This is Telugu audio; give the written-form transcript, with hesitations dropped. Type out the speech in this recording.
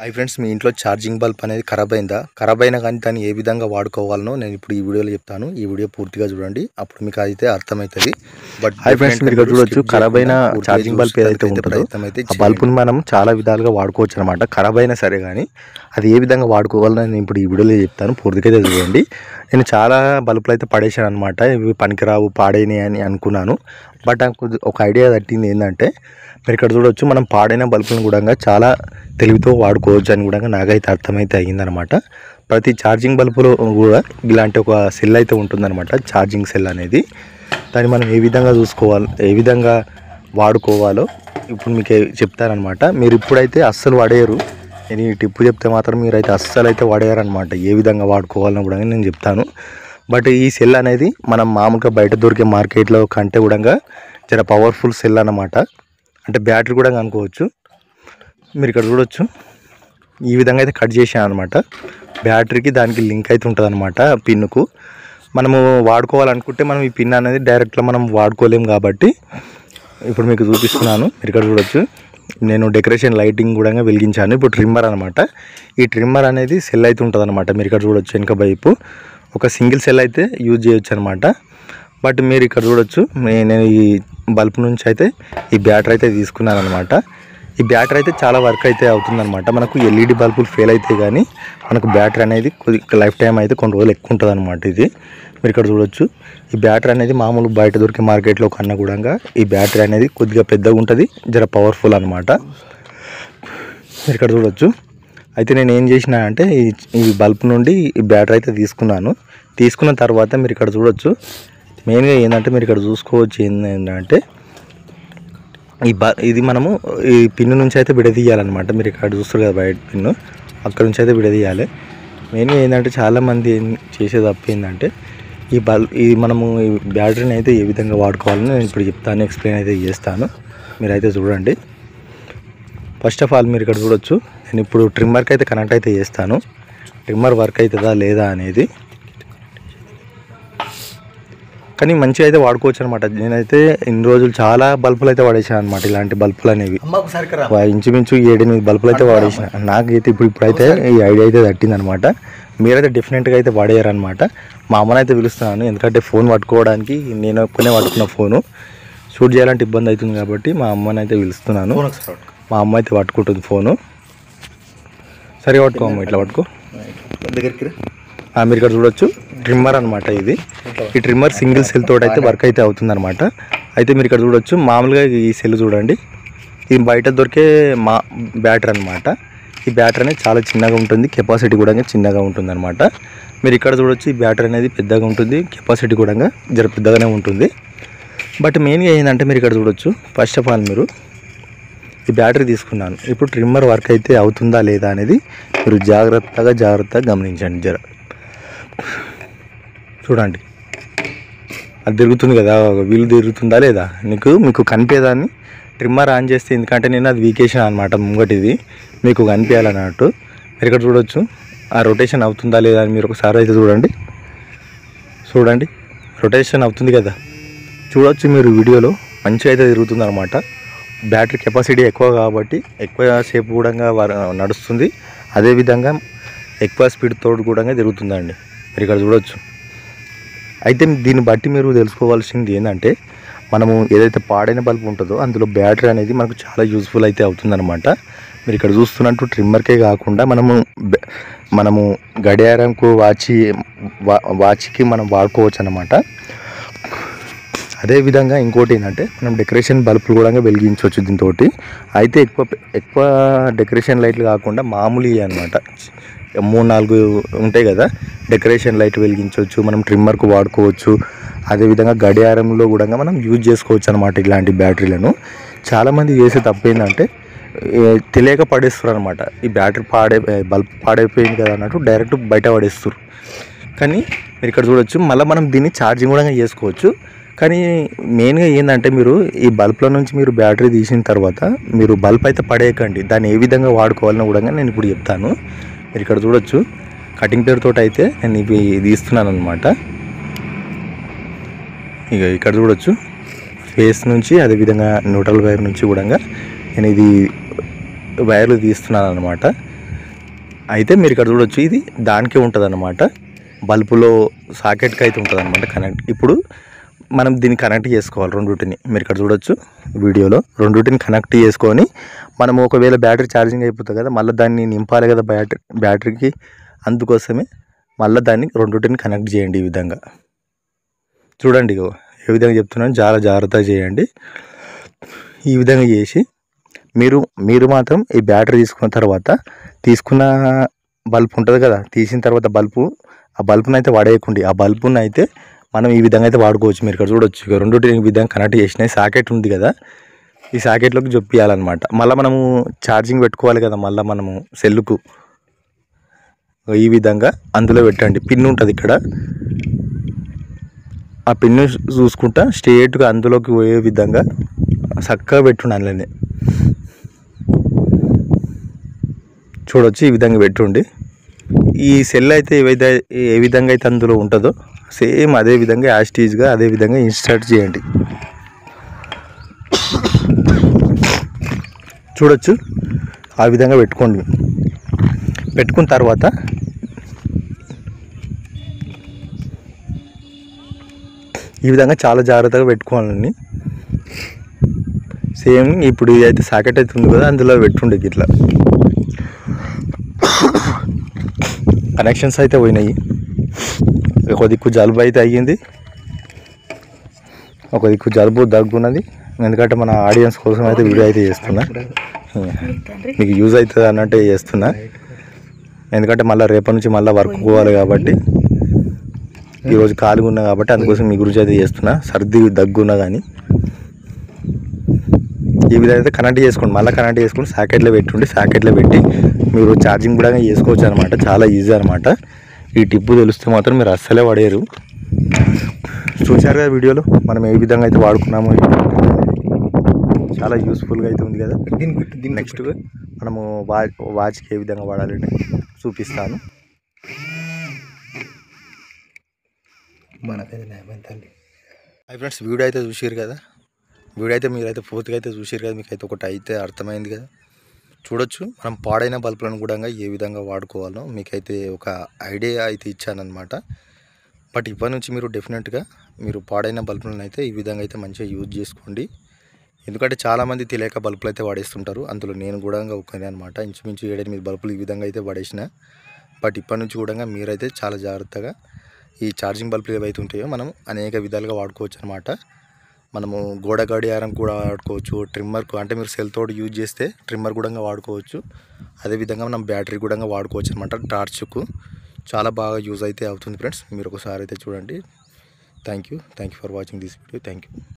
హై ఫ్రెండ్స్, మీ ఇంట్లో ఛార్జింగ్ బల్బ్ అనేది ఖరాబ్ అయిందా? ఖరాబ్ అయినా కానీ దాన్ని ఏ విధంగా వాడుకోవాలనో నేను ఇప్పుడు ఈ వీడియోలో చెప్తాను. ఈ వీడియో పూర్తిగా చూడండి, అప్పుడు మీకు అయితే అర్థమవుతుంది. బట్ హై ఫ్రెండ్స్, మీరు ఇక్కడ చూడొచ్చు ఖరాబ్ అయిన ఛార్జింగ్ బల్బ్ ఏదైతే ఉంటుందో ఆ బల్బ్ని మనం చాలా విధాలుగా వాడుకోవచ్చు అనమాట. ఖరాబ్ అయినా సరే కానీ అది ఏ విధంగా వాడుకోవాలో నేను ఇప్పుడు ఈ వీడియోలో చెప్తాను. పూర్తిగా అయితే చూడండి. నేను చాలా బల్బులు అయితే పడేసాను అనమాట. ఇవి పనికిరావు, పాడైనవి అని అనుకున్నాను. బట్ నాకు ఒక ఐడియా తట్టింది ఏంటంటే, మీరు ఇక్కడ చూడొచ్చు మనం పాడైన బల్బులను కూడా చాలా తెలివితో వాడుకోవచ్చు అని కూడా నాకైతే అర్థమైతే అయ్యిందనమాట. ప్రతి ఛార్జింగ్ బల్బులో కూడా ఇలాంటి ఒక సెల్ అయితే ఉంటుందన్నమాట, ఛార్జింగ్ సెల్ అనేది. దాన్ని మనం ఏ విధంగా చూసుకోవాలి, ఏ విధంగా వాడుకోవాలో ఇప్పుడు మీకు చెప్తారనమాట. మీరు ఇప్పుడైతే అస్సలు వాడేయరు. నేను ఈ టిప్పు చెప్తే మాత్రం మీరైతే అస్సలు అయితే వాడేయారనమాట. ఏ విధంగా వాడుకోవాలని కూడా నేను చెప్తాను. బట్ ఈ సెల్ అనేది మనం మామూలుగా బయట దొరికే మార్కెట్లో కంటే కూడా చాలా పవర్ఫుల్ సెల్ అన్నమాట. అంటే బ్యాటరీ కూడా అనుకోవచ్చు. మీరు ఇక్కడ చూడొచ్చు, ఈ విధంగా అయితే కట్ చేసాను అనమాట. బ్యాటరీకి దానికి లింక్ అయితే ఉంటుంది అనమాట, పిన్నుకు. మనము వాడుకోవాలనుకుంటే మనం ఈ పిన్ అనేది డైరెక్ట్గా మనం వాడుకోలేము కాబట్టి ఇప్పుడు మీకు చూపిస్తున్నాను. మీరు ఇక్కడ చూడొచ్చు, నేను డెకరేషన్ లైటింగ్ కూడా వెలిగించాను. ఇప్పుడు ట్రిమ్మర్ అనమాట. ఈ ట్రిమ్మర్ అనేది సెల్ అయితే ఉంటుంది అనమాట. మీరు ఇక్కడ చూడొచ్చు, వెనుక వైపు ఒక సింగిల్ సెల్ అయితే యూజ్ చేయొచ్చు అనమాట. బట్ మీరు ఇక్కడ చూడొచ్చు, నేను ఈ బల్బ్ నుంచి అయితే ఈ బ్యాటరీ అయితే తీసుకున్నాను అనమాట. ఈ బ్యాటరీ అయితే చాలా వర్క్ అయితే అవుతుందన్నమాట. మనకు ఎల్ఈడి బల్బులు ఫెయిల్ అయితే కానీ మనకు బ్యాటరీ అనేది లైఫ్ టైం అయితే కొన్ని రోజులు ఎక్కువ ఉంటుంది అనమాట. ఇది మీరు ఇక్కడ చూడొచ్చు, ఈ బ్యాటరీ అనేది మామూలు బయట దొరికే మార్కెట్లో కన్నా కూడా ఈ బ్యాటరీ అనేది కొద్దిగా పెద్దగా ఉంటుంది, జర పవర్ఫుల్ అనమాట. మీరు ఇక్కడ చూడొచ్చు. అయితే నేను ఏం చేసినా అంటే ఈ బల్బ్ నుండి ఈ బ్యాటరీ అయితే తీసుకున్న తర్వాత మీరు ఇక్కడ చూడొచ్చు, మెయిన్గా ఏంటంటే మీరు ఇక్కడ చూసుకోవచ్చు ఏంటంటే ఇది మనము ఈ పిన్ను నుంచి అయితే విడదీయాలన్నమాట. మీరు ఇక్కడ చూస్తారు కదా బయట పిన్ను, అక్కడ నుంచి అయితే విడదీయాలి. మెయిన్గా ఏంటంటే చాలామంది చేసే తప్పు ఏంటంటే ఈ మనము ఈ బ్యాటరీని అయితే ఏ విధంగా వాడుకోవాలని నేను ఇప్పుడు చెప్తాను, ఎక్స్ప్లెయిన్ అయితే చేస్తాను. మీరైతే చూడండి. ఫస్ట్ ఆఫ్ ఆల్ మీరు ఇక్కడ చూడొచ్చు, నేను ఇప్పుడు ట్రిమ్మర్కి అయితే కనెక్ట్ అయితే చేస్తాను. ట్రిమ్మర్ వర్క్ అవుతుందా లేదా అనేది. కానీ మంచిగా అయితే వాడుకోవచ్చు అనమాట. నేనైతే ఇన్ని రోజులు చాలా బల్బులు అయితే వాడేసాను అనమాట. ఇలాంటి బల్బులు అనేవి ఇంచుమించు 7-8 బల్బులు అయితే వాడేసాను. నాకైతే ఇప్పుడైతే ఈ ఐడియా అయితే తట్టిందనమాట. మీరైతే డెఫినెట్గా అయితే వాడేయారనమాట. మా అమ్మని అయితే పిలుస్తున్నాను, ఎందుకంటే ఫోన్ పట్టుకోవడానికి నేను ఒక్కనే పట్టుకున్న ఫోను షూట్ చేయాలంటే ఇబ్బంది అవుతుంది కాబట్టి మా అమ్మని అయితే పిలుస్తున్నాను. మా అమ్మ అయితే పట్టుకుంటుంది ఫోను. సరే పట్టుకో అమ్మ, ఇట్లా పట్టుకో దగ్గరికి. మీరు ఇక్కడ చూడొచ్చు, ట్రిమ్మర్ అనమాట ఇది. ఈ ట్రిమ్మర్ సింగిల్ సెల్ తోటి అయితే వర్క్ అయితే అవుతుందన్నమాట. అయితే మీరు ఇక్కడ చూడొచ్చు, మామూలుగా ఈ సెల్ చూడండి, ఇది బయట దొరికే బ్యాటరీ అనమాట. ఈ బ్యాటరీ అనేది చాలా చిన్నగా ఉంటుంది, కెపాసిటీ కూడా చిన్నగా ఉంటుంది అనమాట. మీరు ఇక్కడ చూడొచ్చు, ఈ బ్యాటరీ అనేది పెద్దగా ఉంటుంది, కెపాసిటీ కూడా జర పెద్దగానే ఉంటుంది. బట్ మెయిన్గా ఏంటంటే మీరు ఇక్కడ చూడొచ్చు, ఫస్ట్ ఆఫ్ ఆల్ మీరు ఈ బ్యాటరీ తీసుకున్నాను. ఇప్పుడు ట్రిమ్మర్ వర్క్ అయితే అవుతుందా లేదా అనేది మీరు జాగ్రత్తగా గమనించండి. జర చూడండి, అది తిరుగుతుంది కదా, వీలు తిరుగుతుందా లేదా మీకు కనిపేదాన్ని. ట్రిమ్మర్ ఆన్ చేస్తే, ఎందుకంటే నేను అది వీకేషన్ అనమాట ముంగటిది, మీకు కనిపించాలన్నట్టు. మీరు ఇక్కడ చూడొచ్చు, ఆ రొటేషన్ అవుతుందా లేదా అని మీరు ఒకసారి అయితే చూడండి. రొటేషన్ అవుతుంది కదా, చూడొచ్చు మీరు వీడియోలో. మంచిగా అయితే తిరుగుతుంది అనమాట. బ్యాటరీ కెపాసిటీ ఎక్కువ కాబట్టి ఎక్కువసేపు కూడా నడుస్తుంది. అదేవిధంగా ఎక్కువ స్పీడ్ తోడు కూడా తిరుగుతుందండి. మీరు ఇక్కడ చూడొచ్చు. అయితే దీన్ని బట్టి మీరు తెలుసుకోవాల్సింది ఏంటంటే, మనము ఏదైతే పాడైన బల్బ్ ఉంటుందో అందులో బ్యాటరీ అనేది మనకు చాలా యూజ్ఫుల్ అయితే అవుతుందన్నమాట. మీరు ఇక్కడ చూస్తున్నట్టు ట్రిమ్మర్కే కాకుండా మనము గడియారంకు వాచ్కి మనం వాడుకోవచ్చు అన్నమాట. అదేవిధంగా ఇంకోటి ఏంటంటే, మనం డెకరేషన్ బల్బులు కూడా వెలిగించవచ్చు దీంతో. అయితే ఎక్కువ డెకరేషన్ లైట్లు కాకుండా మామూలు అనమాట, 3-4 ఉంటాయి కదా, డెకరేషన్ లైట్ వెలిగించవచ్చు, మనం ట్రిమ్మర్కు వాడుకోవచ్చు. అదేవిధంగా గడియారంలో కూడా మనం యూజ్ చేసుకోవచ్చు అనమాట ఇలాంటి బ్యాటరీలను. చాలామంది చేసే తప్పు ఏంటంటే, తెలియక పడేస్తారు అనమాట. ఈ బ్యాటరీ బల్బ్ పాడైపోయింది కదా అన్నట్టు డైరెక్ట్ బయట పడేస్తారు. కానీ మీరు ఇక్కడ చూడొచ్చు, మళ్ళీ మనం దీన్ని ఛార్జింగ్ కూడా చేసుకోవచ్చు. కానీ మెయిన్గా ఏంటంటే, మీరు ఈ బల్బ్ల నుంచి మీరు బ్యాటరీ తీసిన తర్వాత మీరు బల్బ్ అయితే పడేయకండి. దాన్ని ఏ విధంగా వాడుకోవాలని కూడా నేను ఇప్పుడు చెప్తాను. మీరు ఇక్కడ చూడొచ్చు, కటింగ్ ప్లేట్ తోటి అయితే నేను ఇవి తీస్తున్నాను అనమాట. ఇక ఇక్కడ చూడొచ్చు, ఫేస్ నుంచి అదేవిధంగా న్యూట్రల్ వైర్ నుంచి కూడా నేను ఇది వైర్లు తీస్తున్నాను అనమాట. అయితే మీరు ఇక్కడ చూడొచ్చు, ఇది దానికే ఉంటుంది అన్నమాట, బల్బులో సాకెట్కి అయితే ఉంటుంది అనమాట కనెక్ట్. ఇప్పుడు మనం దీన్ని కనెక్ట్ చేసుకోవాలి రెండుటిని. మీరు ఇక్కడ చూడొచ్చు వీడియోలో, రెండుటిని కనెక్ట్ చేసుకొని మనం ఒకవేళ బ్యాటరీ ఛార్జింగ్ అయిపోతుంది కదా, మళ్ళీ దాన్ని నింపాలి కదా బ్యాటరీకి, అందుకోసమే మళ్ళీ దాన్ని రెండుటిని కనెక్ట్ చేయండి. ఈ విధంగా చూడండి, ఏ విధంగా చెప్తున్నాను, చాలా జాగ్రత్తగా చేయండి. ఈ విధంగా చేసి మీరు మాత్రం ఈ బ్యాటరీ తీసుకున్న తర్వాత, తీసుకున్న బల్బు ఉంటుంది కదా, తీసిన తర్వాత ఆ బల్బును అయితే వాడేయకండి. ఆ బల్బును అయితే మనం ఈ విధంగా అయితే వాడుకోవచ్చు. మీరు ఇక్కడ చూడొచ్చు, రెండుటి ఈ విధంగా కనెక్ట్ చేసినాయి. సాకెట్ ఉంది కదా, ఈ సాకెట్లోకి జొప్పియాలన్నమాట. మళ్ళీ మనము ఛార్జింగ్ పెట్టుకోవాలి కదా, మళ్ళీ మనము సెల్లుకు ఈ విధంగా అందులో పెట్టండి. పిన్ ఉంటుంది ఇక్కడ, ఆ పిన్ను చూసుకుంటా స్ట్రేట్గా అందులోకి పోయే విధంగా చక్కగా పెట్టుండి. అందులోనే చూడొచ్చు, ఈ విధంగా పెట్టుండి. ఈ సెల్ అయితే ఏ విధంగా అయితే అందులో ఉంటుందో సేమ్ అదే విధంగా యాస్టీజ్గా అదే విధంగా ఇన్స్టార్ట్ చేయండి. చూడొచ్చు, ఆ విధంగా పెట్టుకోండి. పెట్టుకున్న తర్వాత ఈ విధంగా చాలా జాగ్రత్తగా పెట్టుకోవాలండి. సేమ్ ఇప్పుడు ఇదైతే సాకెట్ అయితే ఉంది కదా, అందులో పెట్టుండే ఇట్లా కనెక్షన్స్ అయితే పోయినాయి. ఒక దిక్కు జలుబు అయితే అయ్యింది, ఒక దిక్కు జలుబు దగ్గున్నది. ఎందుకంటే మన ఆడియన్స్ కోసం అయితే వీడియో అయితే చేస్తున్నా, మీకు యూజ్ అవుతుంది అన్నట్టే చేస్తున్నా. ఎందుకంటే మళ్ళీ రేపటి నుంచి మళ్ళీ వర్క్ పోవాలి కాబట్టి, ఈరోజు ఖాళీగా ఉన్నా కాబట్టి అందుకోసం మీ గురించి అయితే చేస్తున్నా. సర్ది దగ్గున్నా కానీ ఈ విధంగా అయితే కనెక్ట్ చేసుకోండి. మళ్ళీ కనెక్ట్ చేసుకుని సాకెట్లో పెట్టుండి, సాకెట్లో పెట్టి మీరు ఛార్జింగ్ కూడా చేసుకోవచ్చు అనమాట. చాలా ఈజీ అనమాట. ఈ టిప్పు తెలిస్తే మాత్రం మీరు అస్సలే పడేరు. చూశారు కదా వీడియోలో మనం ఏ విధంగా అయితే వాడుకున్నామో, చాలా యూస్ఫుల్గా అయితే ఉంది కదా. నెక్స్ట్ మనము వాచ్కి ఏ విధంగా వాడాలని చూపిస్తాను. హాయ్ ఫ్రెండ్స్, వీడియో అయితే చూసారు కదా. వీడియో అయితే మీరైతే పూర్తిగా అయితే చూసారు కదా, మీకు అయితే ఒకటి అయితే అర్థమైంది కదా. చూడొచ్చు, మనం పాడైన బల్బులను కూడా ఏ విధంగా వాడుకోవాలో మీకైతే ఒక ఐడియా అయితే ఇచ్చానమాట. బట్ ఇప్పటి నుంచి మీరు డెఫినెట్గా మీరు పాడైన బల్బులను అయితే ఈ విధంగా అయితే మంచిగా యూజ్ చేసుకోండి. ఎందుకంటే చాలామంది తెలియక బల్బులు అయితే వాడేస్తుంటారు. అందులో నేను కూడా ఒకనే అనమాట. ఇంచుమించు 7-8 బల్బులు ఈ విధంగా అయితే వాడేసిన. బట్ ఇప్పటి నుంచి కూడా మీరైతే చాలా జాగ్రత్తగా ఈ ఛార్జింగ్ బల్బులు ఏవైతే ఉంటాయో మనం అనేక విధాలుగా వాడుకోవచ్చు అనమాట. మనము గోడ గడియారం కూడా వాడుకోవచ్చు, ట్రిమ్మర్కు అంటే మీరు సెల్ తోటి యూజ్ చేస్తే ట్రిమ్మర్ కూడా వాడుకోవచ్చు. అదేవిధంగా మనం బ్యాటరీ కూడా వాడుకోవచ్చు అనమాట. టార్చ్కు చాలా బాగా యూజ్ అయితే అవుతుంది ఫ్రెండ్స్. మీరు ఒకసారి అయితే చూడండి. Thank you for watching this video. Thank you.